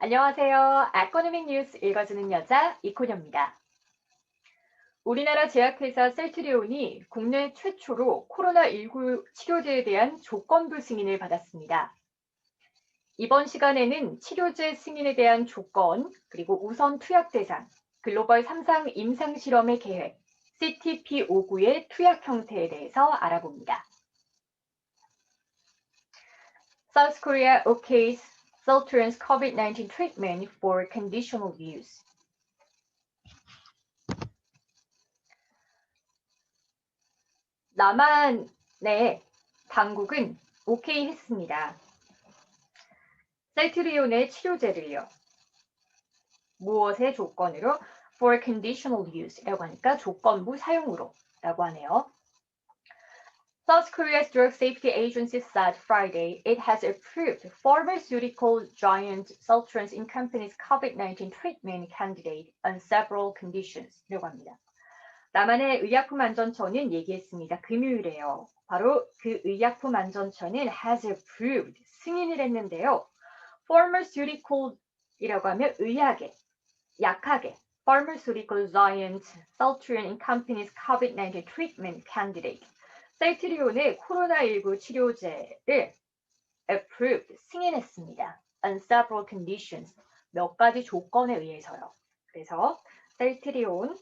안녕하세요. 에코노믹 뉴스 읽어주는 여자 이코녀입니다. 우리나라 제약회사 셀트리온이 국내 최초로 코로나19 치료제에 대한 조건부 승인을 받았습니다. 이번 시간에는 치료제 승인에 대한 조건, 그리고 우선 투약 대상, 글로벌 3상 임상실험의 계획, CTP59의 투약 형태에 대해서 알아봅니다. South Korea okays Celltrion's COVID-19 treatment for conditional use. 남한의 당국은 오케이 했습니다. 셀트리온의 치료제를요. 무엇의 조건으로? For conditional use라고 하니까 조건부 사용으로 라고 하네요. South Korea's Drug Safety Agency said Friday it has approved pharmaceutical giant Celltrion and company's COVID-19 treatment candidate on several conditions 라고 합니다. 남한의 의약품안전처는 얘기했습니다. 금요일에요. 바로 그 의약품안전처는 has approved, 승인을 했는데요. pharmaceutical이라고 하면 의학의, 약학의 pharmaceutical giant Celltrion and company's COVID-19 treatment candidate, 셀트리온의 코로나19 치료제를 approved, 승인했습니다. on several conditions, 몇 가지 조건에 의해서요. 그래서 셀트리온의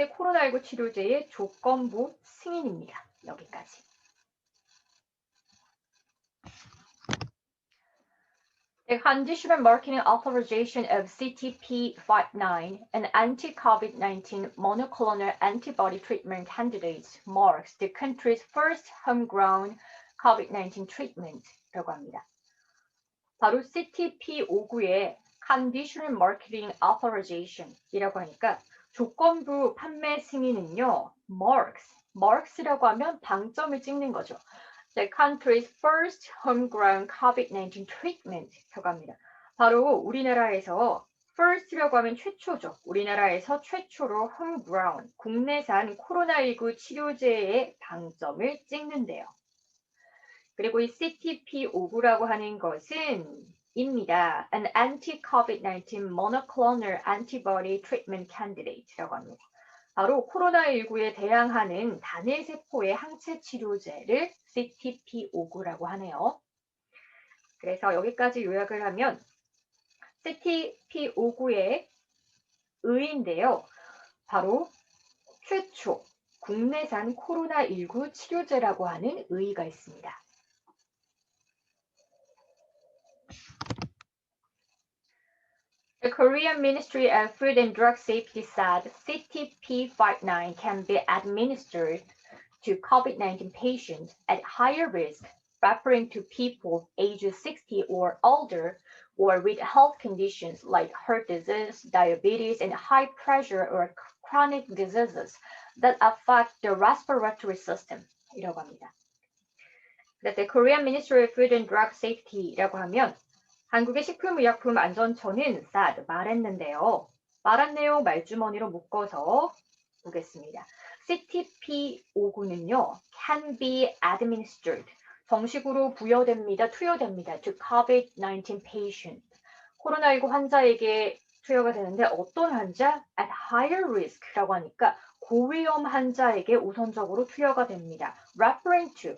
코로나19 치료제의 조건부 승인입니다. 여기까지. The conditional marketing authorization of CTP59, an anti-COVID-19 monoclonal antibody treatment candidate, marks the country's first homegrown COVID-19 treatment라고 합니다. 바로 CTP59의 conditional marketing authorization이라고 하니까 조건부 판매 승인은요, marks라고 하면 방점을 찍는 거죠. The country's first homegrown COVID-19 treatment라고 합니다. 바로 우리나라에서 first라고 하면 최초죠. 우리나라에서 최초로 homegrown, 국내산 코로나19 치료제의 방점을 찍는데요. 그리고 이 CTP59라고 하는 것은 입니다. An anti-COVID-19 monoclonal antibody treatment candidate라고 합니다. 바로 코로나19에 대항하는 단일세포의 항체 치료제를 CTP59라고 하네요. 그래서 여기까지 요약을 하면 CTP59의 의인데요. 바로 최초 국내산 코로나19 치료제라고 하는 의의가 있습니다. The Korean Ministry of Food and Drug Safety said CTP59 can be administered to COVID-19 patients at higher risk, referring to people ages 60 or older or with health conditions like heart disease, diabetes, and high pressure or chronic diseases that affect the respiratory system. 이라고 합니다. The Korean Ministry of Food and Drug Safety라고 하면 한국의 식품의약품안전처는 said, 말했는데요. 말한 내용 말주머니로 묶어서 보겠습니다. CTP59는요, can be administered, 정식으로 부여됩니다, 투여됩니다. to COVID-19 patient, 코로나19 환자에게 투여가 되는데 어떤 환자? at higher risk라고 하니까 고위험 환자에게 우선적으로 투여가 됩니다. referring to,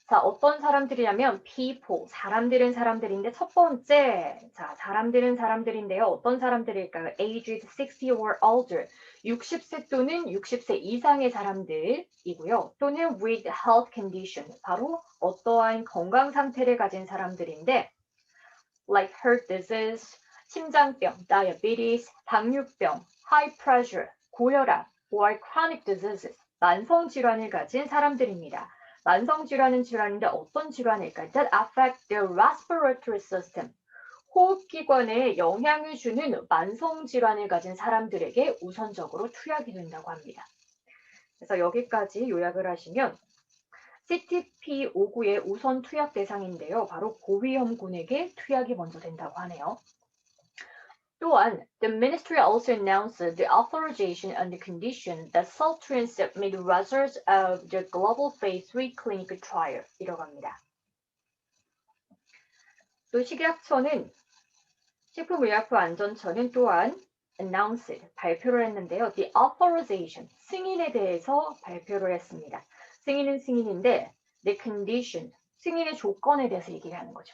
자, 어떤 사람들이냐면 people, 사람들은 사람들인데 첫 번째, 자, 사람들은 사람들인데요. 어떤 사람들일까요? aged 60 or older, 60세 또는 60세 이상의 사람들이고요. 또는 with health condition, 바로 어떠한 건강 상태를 가진 사람들인데 like heart disease, 심장병, diabetes, 당뇨병, high pressure, 고혈압, or chronic diseases, 만성 질환을 가진 사람들입니다. 만성 질환은 질환인데 어떤 질환일까요? That affect the respiratory system. 호흡기관에 영향을 주는 만성 질환을 가진 사람들에게 우선적으로 투약이 된다고 합니다. 그래서 여기까지 요약을 하시면 CTP59의 우선 투약 대상인데요. 바로 고위험군에게 투약이 먼저 된다고 하네요. 또한 the ministry also announced the authorization on the condition that Celltrion submit results of the global phase 3 clinical trial 이라고 합니다. 또 식약처는 식품의약품안전처는 또한 announced 발표를 했는데요. The authorization 승인에 대해서 발표를 했습니다. 승인은 승인인데 the condition 승인의 조건에 대해서 얘기를 하는 거죠.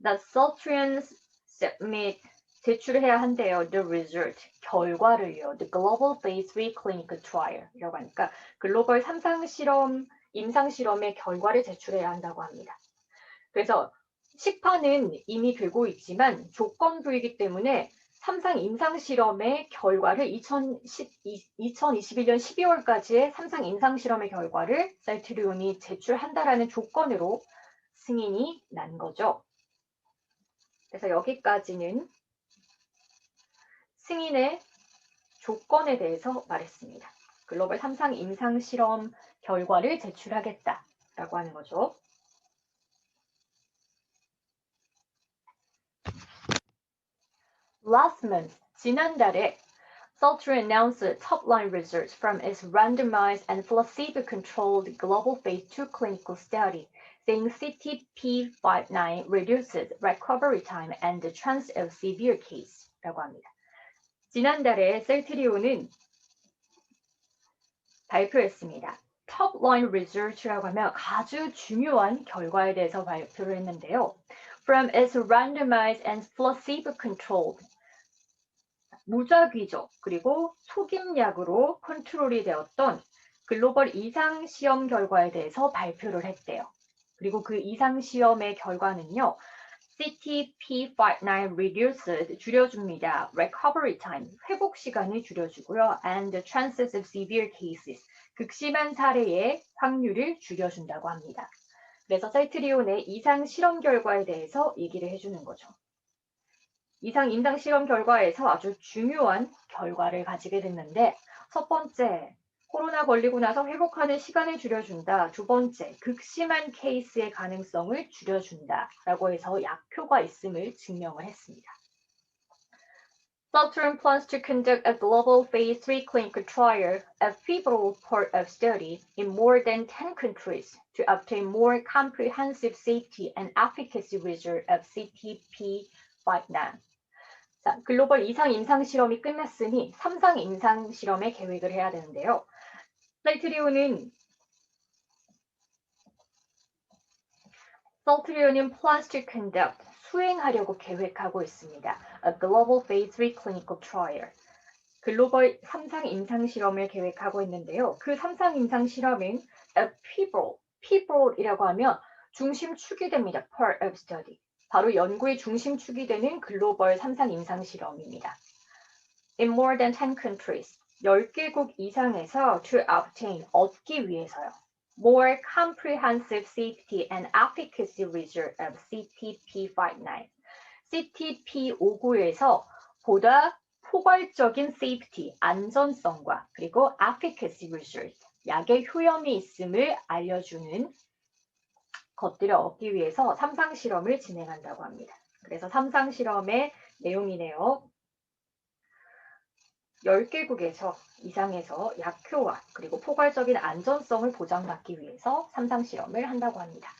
That Celltrion submit 제출해야 한대요. The result, 결과를요. The global phase 3 clinical trial 이라고 하니까 글로벌 3상 실험, 임상 실험의 결과를 제출해야 한다고 합니다. 그래서 식판은 이미 되고 있지만 조건부이기 때문에 3상 임상 실험의 결과를 2021년 12월까지의 3상 임상 실험의 결과를 셀트리온이 제출한다라는 조건으로 승인이 난 거죠. 그래서 여기까지는 승인의 조건에 대해서 말했습니다. 글로벌 3상 임상 실험 결과를 제출하겠다라고 하는 거죠. Last month, 지난달에 Celltrion announced top-line results from its randomized and placebo-controlled global phase 2 clinical study, saying CTP59 reduces recovery time and the chance of severe case라고 합니다. 지난달에 셀트리온은 발표했습니다. top-line results라고 하면 아주 중요한 결과에 대해서 발표를 했는데요. From its randomized and placebo-controlled 무작위적 그리고 속임약으로 컨트롤이 되었던 글로벌 이상 시험 결과에 대해서 발표를 했대요. 그리고 그 이상 시험의 결과는요. CTP59 reduced 줄여줍니다. recovery time 회복 시간을 줄여주고요. and the chances of severe cases 극심한 사례의 확률을 줄여준다고 합니다. 그래서 셀트리온의 이상 실험 결과에 대해서 얘기를 해주는 거죠. 이상 임상 실험 결과에서 아주 중요한 결과를 가지게 됐는데 첫 번째, 코로나 걸리고 나서 회복하는 시간을 줄여준다. 두 번째, 극심한 케이스의 가능성을 줄여준다. 라고 해서 약효가 있음을 증명을 했습니다. Celltrion plans to conduct a global phase 3 clinical trial, a pivotal part of study, in more than 10 countries to obtain more comprehensive safety and efficacy result of CTP59. 자, 글로벌 이상 임상 실험이 끝났으니 3상 임상 실험의 계획을 해야 되는데요. 셀트리온은 plans to conduct 수행하려고 계획하고 있습니다. A global phase 3 clinical trial. 글로벌 3상 임상 실험을 계획하고 있는데요. 그 3상 임상 실험은 a pivotal이라고 하면 중심축이 됩니다. part of study. 바로 연구의 중심축이 되는 글로벌 3상 임상 실험입니다. In more than 10 countries, 10개국 이상에서 to obtain, 얻기 위해서요. More comprehensive safety and efficacy result of CTP59. CTP59에서 보다 포괄적인 safety, 안전성과 그리고 efficacy result, 약의 효험이 있음을 알려주는 것들을 얻기 위해서 3상 실험을 진행한다고 합니다. 그래서 3상 실험의 내용이네요. 10개국에서 이상에서 약효와 그리고 포괄적인 안전성을 보장받기 위해서 3상 실험을 한다고 합니다.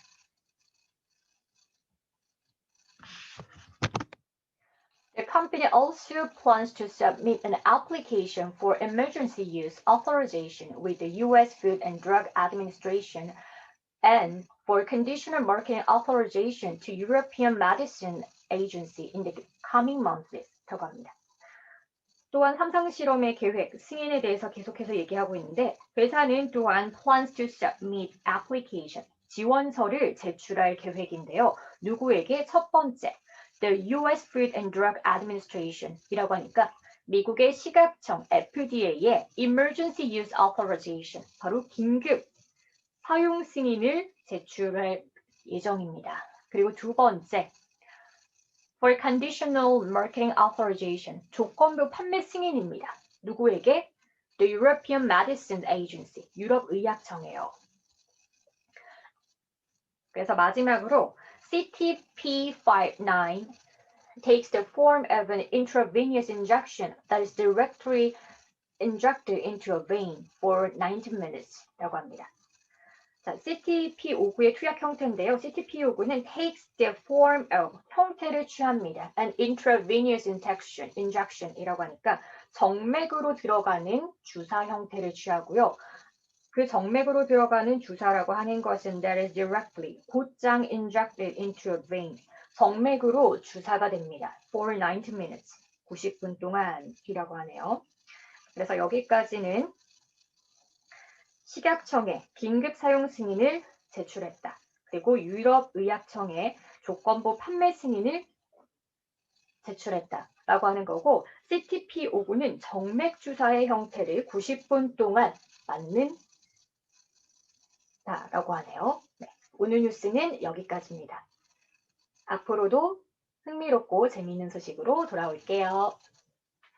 The company also plans to submit an application for emergency use authorization with the U.S. Food and Drug Administration and for conditional marketing authorization to European Medicine Agency in the coming months. 라고 합니다. 또한 3상 실험의 계획, 승인에 대해서 계속해서 얘기하고 있는데 회사는 또한 plans to submit application, 지원서를 제출할 계획인데요. 누구에게? 첫 번째, the U.S. Food and Drug Administration 이라고 하니까 미국의 식약청 FDA의 Emergency Use Authorization, 바로 긴급 사용 승인을 제출할 예정입니다. 그리고 두 번째, for conditional marketing authorization, 조건부 판매 승인입니다. 누구에게? The European Medicines Agency, 유럽 의약청이에요. 그래서 마지막으로 CTP59 takes the form of an intravenous injection that is directly injected into a vein for 90 minutes 라고 합니다. 자, CTP59의 투약 형태인데요. CTP59는 takes the form of 형태를 취합니다. an intravenous injection이라고 하니까 정맥으로 들어가는 주사 형태를 취하고요. 그 정맥으로 들어가는 주사라고 하는 것은 that is directly, 곧장 injected into a vein, 정맥으로 주사가 됩니다. for 90 minutes, 90분 동안이라고 하네요. 그래서 여기까지는 식약청에 긴급 사용 승인을 제출했다. 그리고 유럽의약청에 조건부 판매 승인을 제출했다. 라고 하는 거고 CTP59는 정맥 주사의 형태를 90분 동안 맞는 라고 하네요. 네, 오늘 뉴스는 여기까지입니다. 앞으로도 흥미롭고 재미있는 소식으로 돌아올게요.